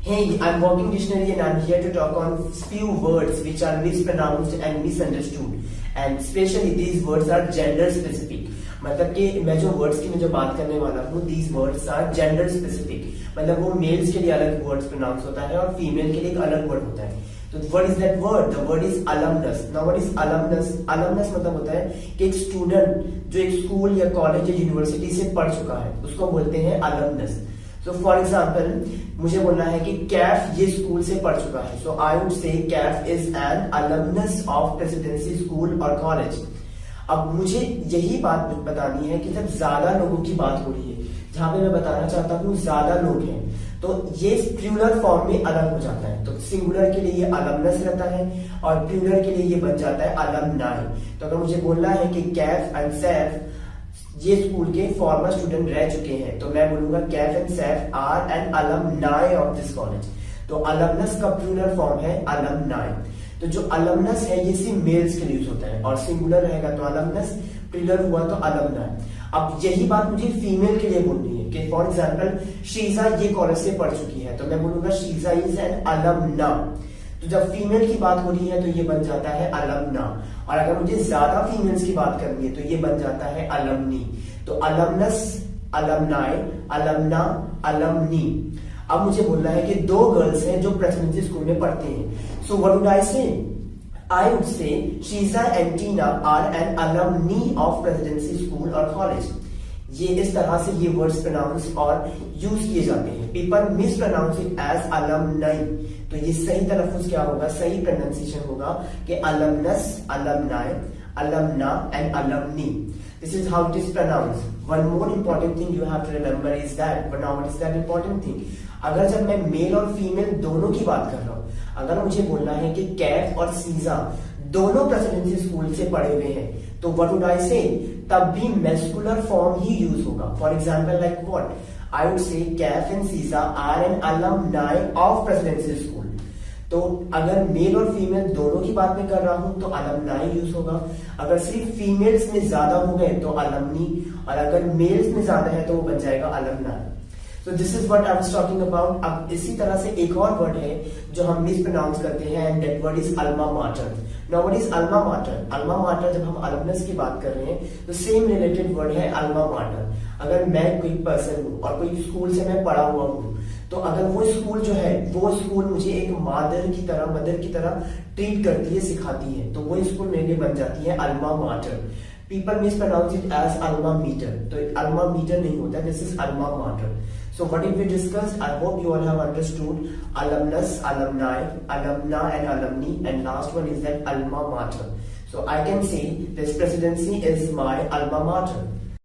Hey, I'm Walking Dictionary and I'm here to talk on few words which are mispronounced and misunderstood. And especially these words are gender specific. मतलब कि मैं जो words की मैं जो बात करने वाला हूँ, these words are gender specific. मतलब वो मेल्स के लिए अलग वर्ड्स प्रोनाउंस होता है और फीमेल के लिए एक अलग वर्ड होता है. तो what is that word? The word is alumnus. Now what is alumnus? Alumnus मतलब होता है कि एक स्टूडेंट जो एक स्कूल या कॉलेज या यूनिवर्सिटी से पढ़ चुका है उसको बोलते हैं alumnus. So for example, मुझे बोलना है कि कैफ ये स्कूल से पढ़ चुका है. So I would say Kaif is an alumnus of Presidency School or College. अब मुझे यही बात बतानी है कि जब ज्यादा लोगों की बात हो रही है, जहां पे मैं बताना चाहता हूँ ज्यादा लोग हैं, तो ये प्लूरल फॉर्म में अलग हो जाता है. तो सिंगुलर के लिए ये alumnus रहता है और प्लूरल के लिए ये बन जाता है alumni. तो अगर मुझे बोलना है कि कैफ एंड सैफ ये स्कूल के फॉर्मर स्टूडेंट रह चुके हैं, तो मैं बोलूंगा Kaif and Saif are an alumni of this college. तो alumnus का प्लूरल फॉर्म है alumni. तो जो alumnus है ये सिर्फ मेल्स के लिए यूज होता है और सिंगुलर रहेगा तो alumnus, प्लूरल हुआ तो alumni. अब यही बात मुझे फीमेल के लिए बोलनी है कि फॉर एग्जाम्पल शीजा ये कॉलेज से पढ़ चुकी है, तो मैं बोलूंगा शीजा इज एन alumna. तो जब फीमेल की बात हो रही है तो ये बन जाता है alumna. और अगर मुझे ज्यादा फीमेल्स की बात करनी है तो ये बन जाता है alumni. तो alumnus, alumni, alumna, alumni. अब मुझे बोलना है कि दो गर्ल्स हैं जो प्रेसिडेंसी स्कूल में पढ़ते हैं. सो व्हाट वुड आई से? I would say Shiza and Tina are an alumni of Presidency School or College. ये इस तरह से ये वर्ड्स प्रोनाउंस और यूज किए जाते हैं. People mispronounce it as alumni. तो ये सही तलफ्फुज क्या होगा, सही प्रोनाउंसिएशन होगा कि alumnus, alumni, alumna and alumni. This is how it is pronounced. One more important thing you have to remember is that, but now what is that important thing? अगर जब मैं मेल और फीमेल दोनों की बात कर रहा हूं, अगर मुझे बोलना है कि कैफ और सीजा दोनों प्रेसिडेंसी स्कूल से पढ़े हुए हैं, तो व्हाट वुड आई से? तब भी मैस्कुलर फॉर्म ही यूज होगा. For example like what? I would say Kaif and Seeja are an alumni of Presidency school. तो अगर मेल और फीमेल दोनों की बात में कर रहा हूं तो alumni यूज होगा. अगर सिर्फ फीमेल्स में ज्यादा हो गए तो alumni, और अगर मेल्स में ज्यादा है तो वो बन जाएगा alumni. So this is what I was talking about. अब इसी तरह से एक और वर्ड है जो हम मिस प्रोनाउंस करते हैं, and that word is alma mater. Now what is alma mater? Alma mater जब हम alumnus की बात कर रहे हैं तो सेम रिलेटेड वर्ड है alma mater. अगर मैं कोई पर्सन हूँ और कोई स्कूल से मैं पढ़ा हुआ हूँ, तो अगर वो स्कूल जो है वो स्कूल मुझे एक मदर की तरह ट्रीट करती है, सिखाती है, तो वो स्कूल मेरे लिए बन जाती है alma mater. People mispronounce it as alma mater. तो alma mater नहीं होता, this is alma mater. So what did we discuss? I hope you all have understood alumnus, alumni, alumna and alumni, and last one is that alma mater. So I can say this presidency is my alma mater.